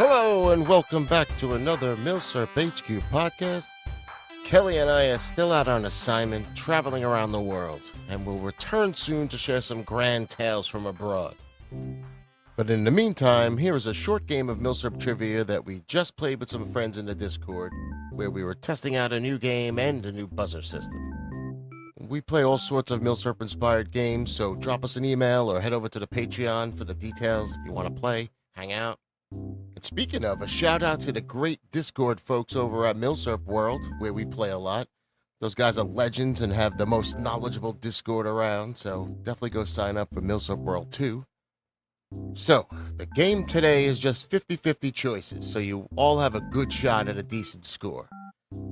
Hello and welcome back to another MILSURP HQ podcast. Kelly and I are still out on assignment, traveling around the world, and will return soon to share some grand tales from abroad. But in the meantime, here is a short game of MILSURP Trivia that we just played with some friends in the Discord, where we were testing out a new game and a new buzzer system. We play all sorts of MILSURP-inspired games, so drop us an email or head over to the Patreon for the details if you want to play, hang out. And speaking of, a shout out to the great Discord folks over at MILSURP World, where we play a lot. Those guys are legends and have the most knowledgeable Discord around, so definitely go sign up for MILSURP World too. So, the game today is just 50-50 choices, so you all have a good shot at a decent score.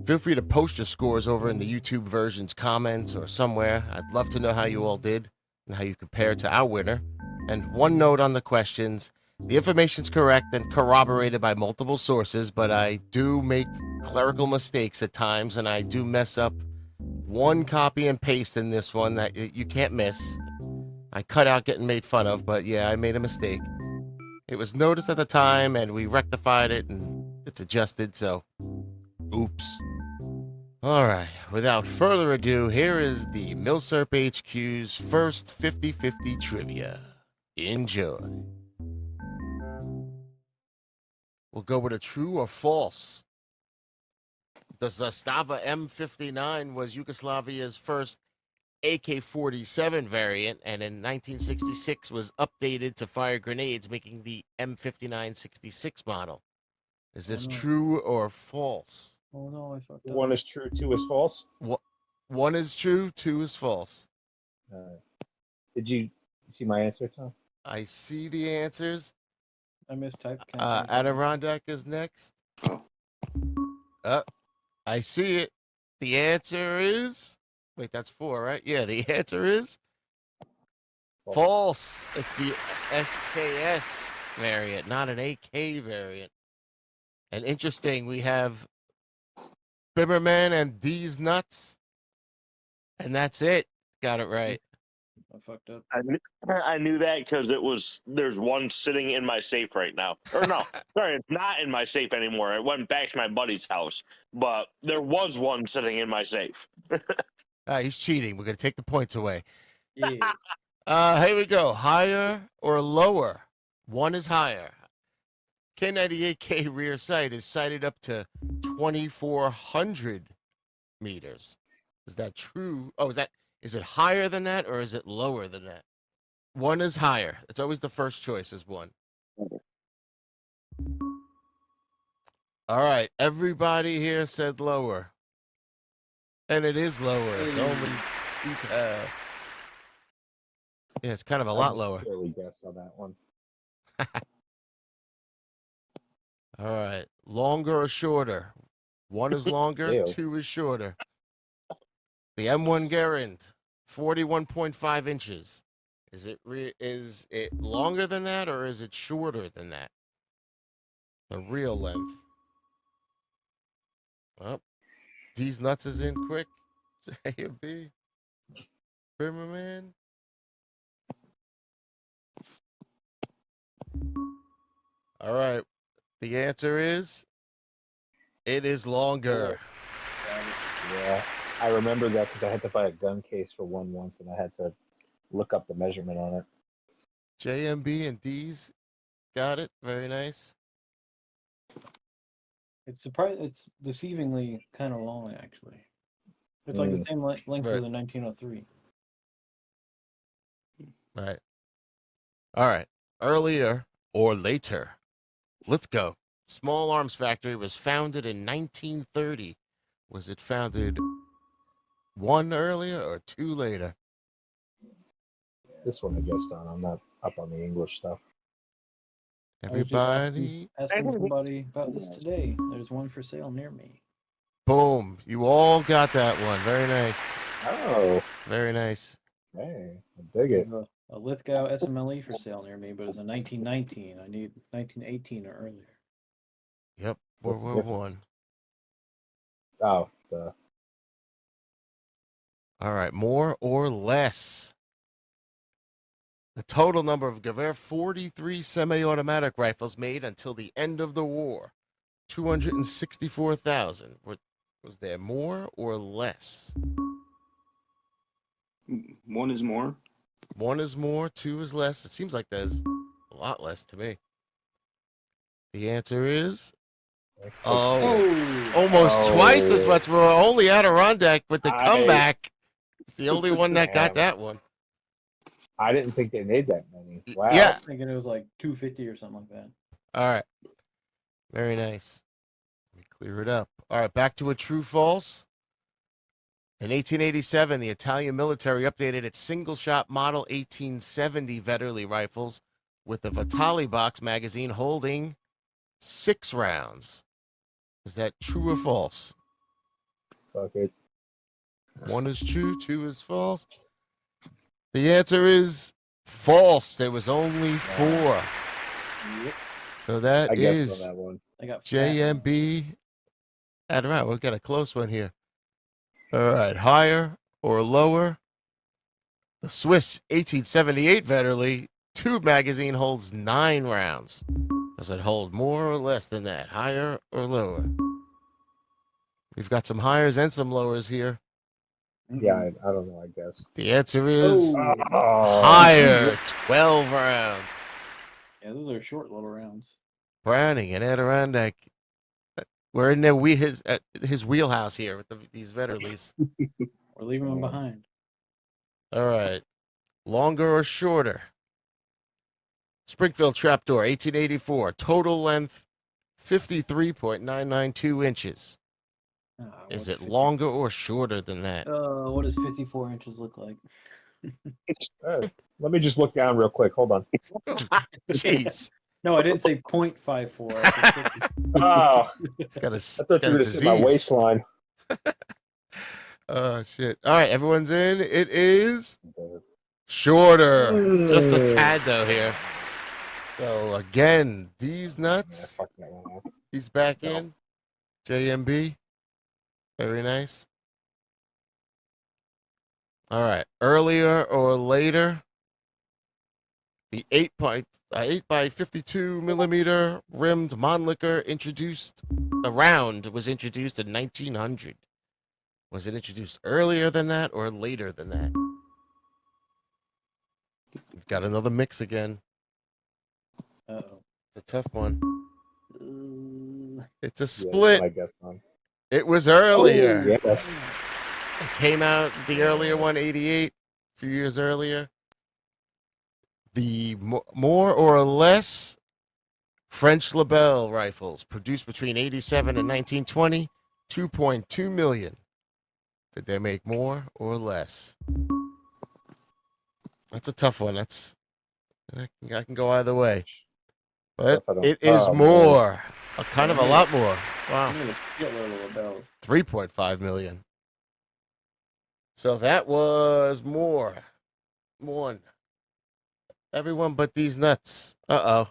Feel free to post your scores over in the YouTube version's comments or somewhere. I'd love to know how you all did and how you compared to our winner. And one note on the questions. The information's correct and corroborated by multiple sources, but I do make clerical mistakes at times, and I do mess up one copy and paste in this one that you can't miss. I cut out getting made fun of, but yeah, I made a mistake. It was noticed at the time, and we rectified it, and it's adjusted, so oops. All right, without further ado, here is the MILSURP HQ's first 50-50 trivia. Enjoy. We'll go with a true or false. The Zastava M59 was Yugoslavia's first AK-47 variant, and in 1966 was updated to fire grenades, making the M59-66 model. Is this true or false? Oh no, I fucked up. One is true, two is false. One is true, two is false. Did you see my answer, Tom? I see the answers. I mistyped. Adirondack is next. I see it. The answer is... Wait, that's 4, right? Yeah, the answer is... false. It's the SKS variant, not an AK variant. And interesting, we have Bimmerman and D's Nuts. And that's it. Got it right. I fucked up. I knew that because there's one sitting in my safe right now. Or no, sorry, it's not in my safe anymore. It went back to my buddy's house, but there was one sitting in my safe. He's cheating. We're going to take the points away. Yeah. Here we go. Higher or lower? One is higher. K98K rear sight is sighted up to 2,400 meters. Is that true? Oh, is it higher than that or is it lower than that? One is higher. It's always the first choice is one. All right. Everybody here said lower. And it is lower. It's only 2. Yeah, it's kind of a lot lower. I really guessed on that one. All right. Longer or shorter? One is longer, Ew. 2 is shorter. The M1 Garand, 41.5 inches. Is it longer than that or is it shorter than that? The real length. Well, D's Nuts is in quick. A or B? Brimmerman? All right. The answer is it is longer. Yeah, I remember that because I had to buy a gun case for one once, and I had to look up the measurement on it. JMB and D's got it. Very nice. It's deceivingly kind of long, actually. It's like the same length as the 1903. Right. All right. Earlier or later. Let's go. Small Arms Factory was founded in 1930. Was it founded 1 earlier or 2 later? This one I guessed on. I'm not up on the English stuff. Everybody. Asking somebody about this today. There's one for sale near me. Boom. You all got that one. Very nice. Oh, Very nice. hey, I dig it. A Lithgow SMLE for sale near me, but it's a 1919. I need 1918 or earlier. Yep. What's the World War One. Oh, All right. More or less? The total number of Gewehr 43 semi-automatic rifles made until the end of the war, 264,000. Was there more or less? One is more. One is more, two is less. It seems like there's a lot less to me. The answer is almost twice as much more. Only Adirondack with the comeback. It's the only one that got that one. I didn't think they made that many. Wow. Yeah. I was thinking it was like 250 or something like that. All right. Very nice. Let me clear it up. All right, back to a true false. In 1887, the Italian military updated its single-shot Model 1870 Vetterli rifles with a Vitali box magazine holding 6 rounds. Is that true or false? Fuck it. One is true, two is false. The answer is false. There was only 4. Yep. So that I guessed is on that one. I got JMB. All right, we've got a close one here. All right, higher or lower? The Swiss 1878 Vetterli tube magazine holds 9 rounds. Does it hold more or less than that? Higher or lower? We've got some higher and some lowers here. Yeah, I don't know, I guess. The answer is Oh. higher, 12 rounds. Yeah, those are short little rounds. Browning and Adirondack. We're in there. His wheelhouse here with these Vetterlis. We're leaving them behind. All right. Longer or shorter? Springfield Trapdoor, 1884. Total length, 53.992 inches. Is it longer or shorter than that? What does 54 inches look like? Let me just look down real quick. Hold on. Jeez. No, I didn't say 0.54. I said 50. Oh, It's got a, I thought you were going to say my disease. waistline. Oh, shit. All right, everyone's in. It is shorter. Just a tad, though, here. So, again, D's nuts. Yeah, fuck that one off. He's back in. JMB. Very nice. All right. Earlier or later, the 8 by 52 millimeter rimmed Mannlicher round was introduced in 1900. Was it introduced earlier than that or later than that? We've got another mix again. Uh-oh. It's a tough one. It's a Yeah, split. I guess on. It was earlier. Oh, yes. It came out, the earlier one, 88, a few years earlier. The more or less French Lebel rifles produced between 87 and 1920, 2.2 million. Did they make more or less? That's a tough one. I can go either way. But it is more. Kind of a lot more. Wow. 3.5 million. So that was more. One. Everyone but these nuts. Uh-oh.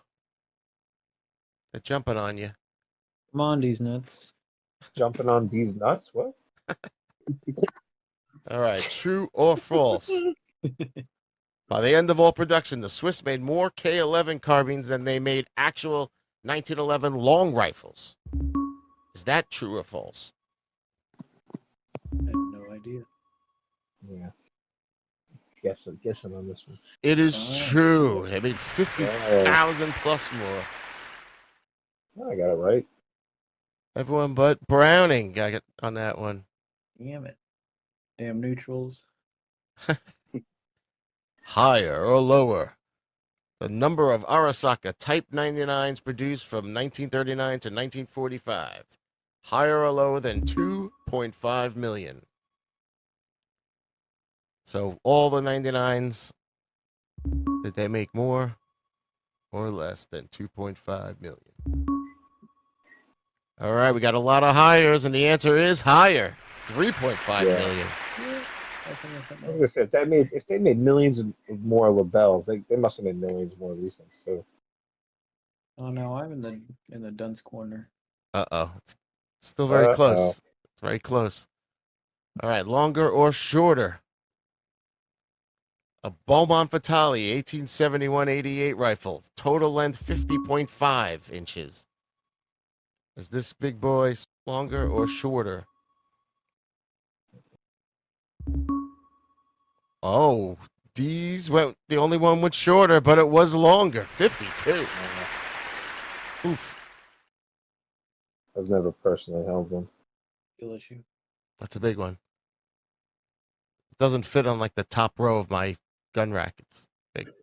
They're jumping on you. Come on, these nuts. Jumping on these nuts? What? All right. True or false? By the end of all production, the Swiss made more K11 carbines than they made actual 1911 long rifles. Is that true or false? I have no idea. Yeah. Guessing on this one. It is true. They made 50,000 plus more. Oh, I got it right. Everyone but Browning got it on that one. Damn it. Damn neutrals. Higher or lower? The number of Arasaka Type 99s produced from 1939 to 1945. Higher or lower than 2.5 million. So all the 99s, did they make more or less than 2.5 million? All right, we got a lot of hires, and the answer is higher, 3.5 million. I was gonna say if they made millions of more Lebels, they must have made millions more of these things too. Oh no, I'm in the dunce corner. Uh-oh. It's still very close. It's very close. All right, longer or shorter? A Beaumont Vitale 1871-88 rifle, total length 50.5 inches. Is this big boy longer or shorter? Oh, D's went the only one went shorter, but it was longer, 52. Oof, I've never personally held one. Skill issue. that's a big one. It doesn't fit on like the top row of my gun rack. It's big.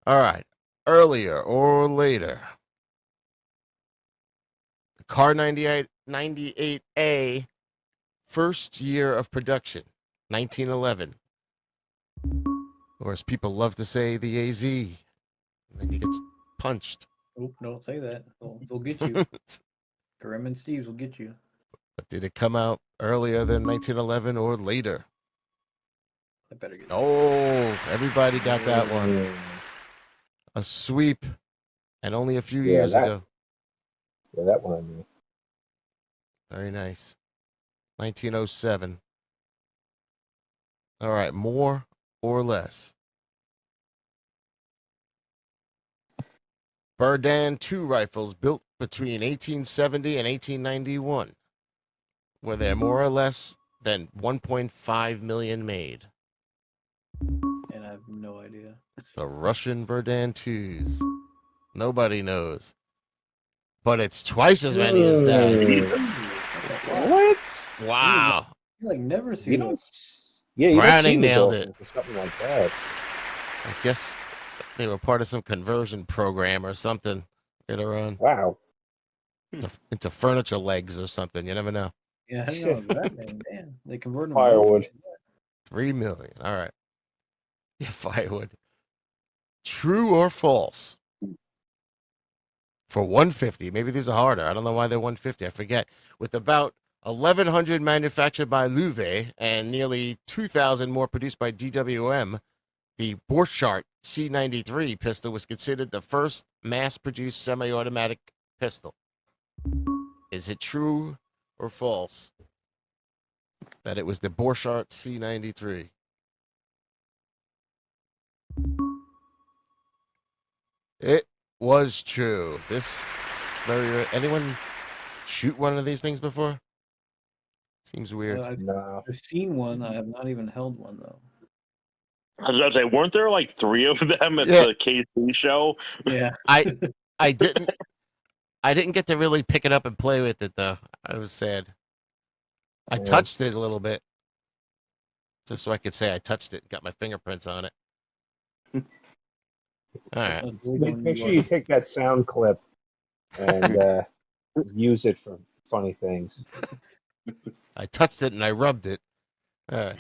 All right, earlier or later. The Car 98A, first year of production, 1911. Or as people love to say, the AZ. And then he gets punched. Oh, don't say that. They'll get you. Grim and Steve's will get you. But did it come out earlier than 1911 or later? I better get. Oh, everybody got that one. A sweep, and only a few years ago. Yeah, that one I knew. Very nice. 1907. All right, more or less. Berdan 2 rifles built between 1870 and 1891. Were there more or less than 1.5 million made? And I have no idea. The Russian Berdan 2s. Nobody knows. But it's twice as many as that. What? Wow. You like never see You that. don't. Yeah, you Browning don't see nailed results into something like that. I guess they were part of some conversion program or something later on Wow. into furniture legs or something. You never know. Yeah, I know that man. Damn, they converted them. Firewood. 3 million. All right. Yeah, firewood. True or false? For 150, maybe these are harder. I don't know why they're 150. I forget. With about 1,100 manufactured by Louvet and nearly 2,000 more produced by DWM, the Borchardt C93 pistol was considered the first mass-produced semi-automatic pistol. Is it true or false that it was the Borchardt C93? It was true. Anyone shoot one of these things before? Seems weird. No. I've seen one. I have not even held one though. I was about to say, weren't there like 3 of them at Yeah. the KC show? Yeah. I didn't get to really pick it up and play with it though. I was sad. I Yeah. touched it a little bit. Just so I could say I touched it and got my fingerprints on it. All right. Make sure you take that sound clip and use it for funny things. I touched it and I rubbed it. All right.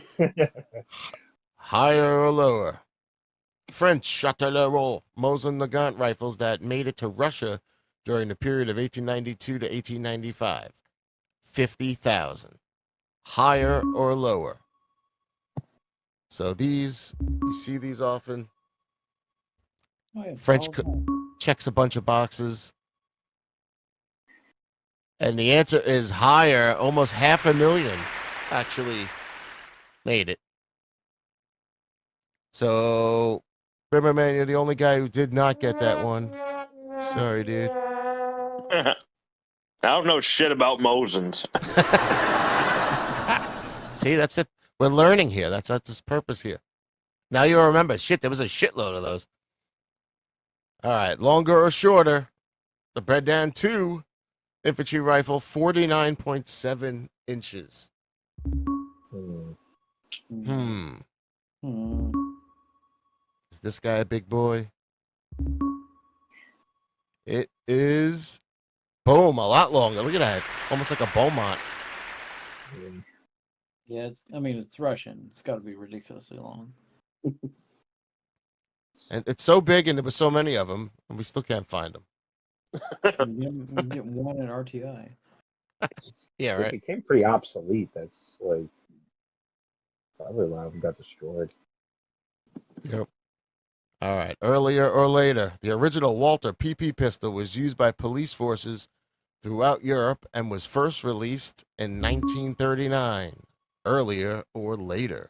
Higher or lower? French Châtellerault Mosin Nagant rifles that made it to Russia during the period of 1892 to 1895. 50,000. Higher or lower? So these, you see these often. French checks a bunch of boxes. And the answer is higher. Almost 500,000 actually made it. So, Brimmerman, you're the only guy who did not get that one. Sorry, dude. I don't know shit about Mosins. See, that's it. We're learning here. That's this purpose here. Now you remember. Shit, there was a shitload of those. All right, longer or shorter? The Berdan 2 infantry rifle, 49.7 inches. Hmm. Is this guy a big boy? It is. Boom, a lot longer. Look at that. Almost like a Beaumont. Yeah, it's Russian. It's got to be ridiculously long. And it's so big, and there were so many of them, and we still can't find them. You get one at RTI. Yeah, It right. became pretty obsolete. That's like probably why it got destroyed. Yep. All right. Earlier or later, the original Walter PP pistol was used by police forces throughout Europe and was first released in 1939. Earlier or later?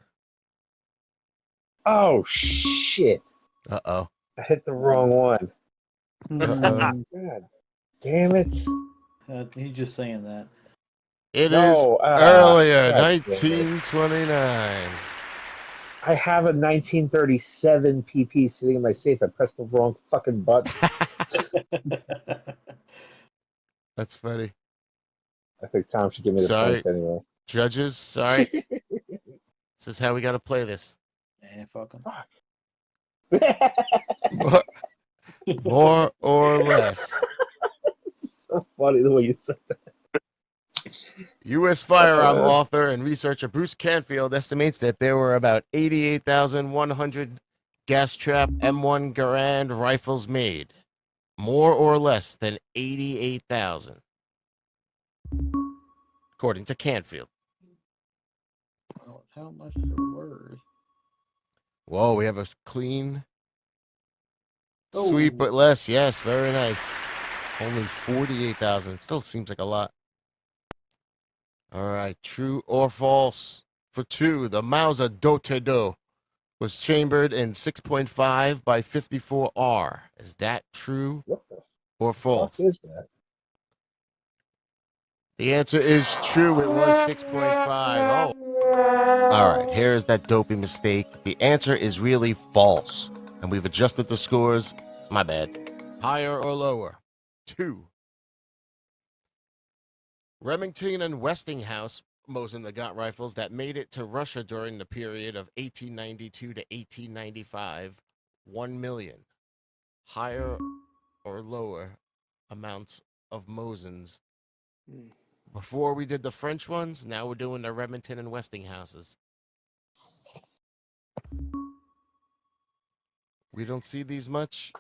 Oh shit! Uh-oh. I hit the wrong one. Uh-oh. God damn it! He's just saying that. It is No, earlier, God damn it. 1929. I have a 1937 PP sitting in my safe. I pressed the wrong fucking button. That's funny. I think Tom should give me the Sorry. points anyway. Judges, sorry. This is how we got to play this. Fuck him. More or less. So funny the way you said that. U.S. firearm author and researcher Bruce Canfield estimates that there were about 88,100 gas trap M1 Garand rifles made. More or less than 88,000. According to Canfield. Well, how much they're worth? Whoa, we have a clean sweep, but less. Yes, very nice. Only 48,000. It still seems like a lot. All right, true or false? For 2, the Mauser Do was chambered in 6.5 by 54R. Is that true What the or false? fuck is that? The answer is true. It was 6.5. Oh. All right, here's that dopey mistake. The answer is really false. And we've adjusted the scores. My bad. Higher or lower? 2. Remington and Westinghouse Mosin-Nagant rifles that made it to Russia during the period of 1892 to 1895, 1 million. Higher or lower amounts of Mosins. Before we did the French ones, now we're doing the Remington and Westinghouses. We don't see these much.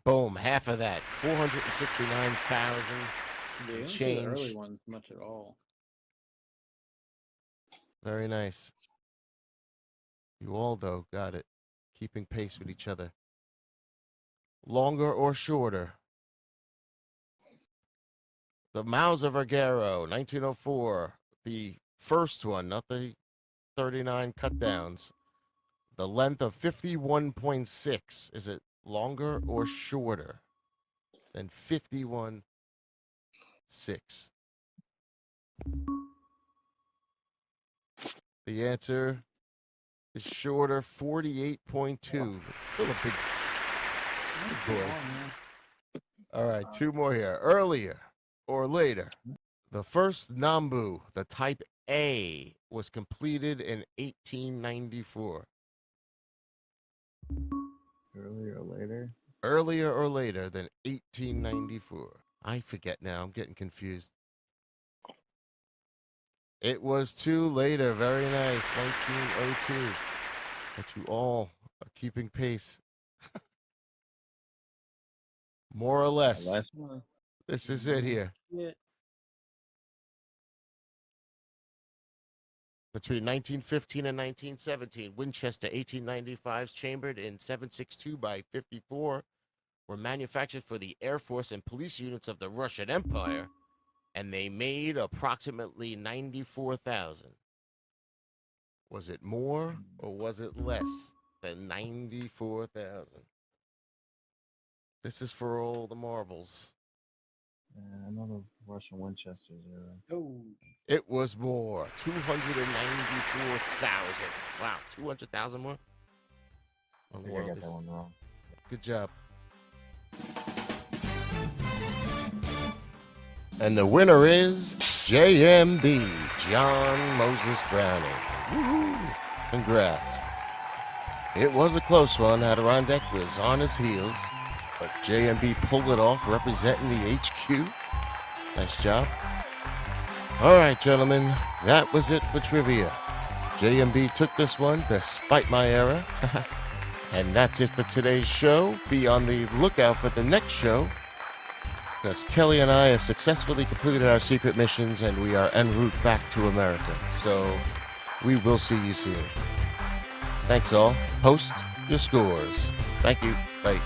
Boom, half of that. 469,000. Yeah, you don't see change. the early ones much at all. Very nice. You all, though, got it. Keeping pace with each other. Longer or shorter? The Mauser Vergero, 1904. The first one, not the 39 cut-downs. The length of 51.6. Is it longer or shorter than 51.6? The answer is shorter, 48.2. Still a big boy. All right, 2 more here. Earlier or later, the first Nambu, the Type A, was completed in 1894. Earlier or later? Earlier or later than 1894. I forget now. I'm getting confused. It was 2 later. Very nice. 1902. But you all are keeping pace. More or less. Last one. This is it here. Yeah. Between 1915 and 1917, Winchester 1895s chambered in 7.62 by 54 were manufactured for the Air Force and police units of the Russian Empire, and they made approximately 94,000. Was it more or was it less than 94,000? This is for all the marbles. I know the Russian Winchesters are. Oh. It was more. 294,000. Wow, 200,000 more? I think I got that one wrong. Good job. And the winner is JMB, John Moses Browning. Woo-hoo. Congrats. It was a close one. Adirondack was on his heels, but JMB pulled it off, representing the HQ. Nice job. All right, gentlemen, that was it for trivia. JMB took this one despite my error. And that's it for today's show. Be on the lookout for the next show, because Kelly and I have successfully completed our secret missions and we are en route back to America. So we will see you soon. Thanks all. Post your scores. Thank you. Bye.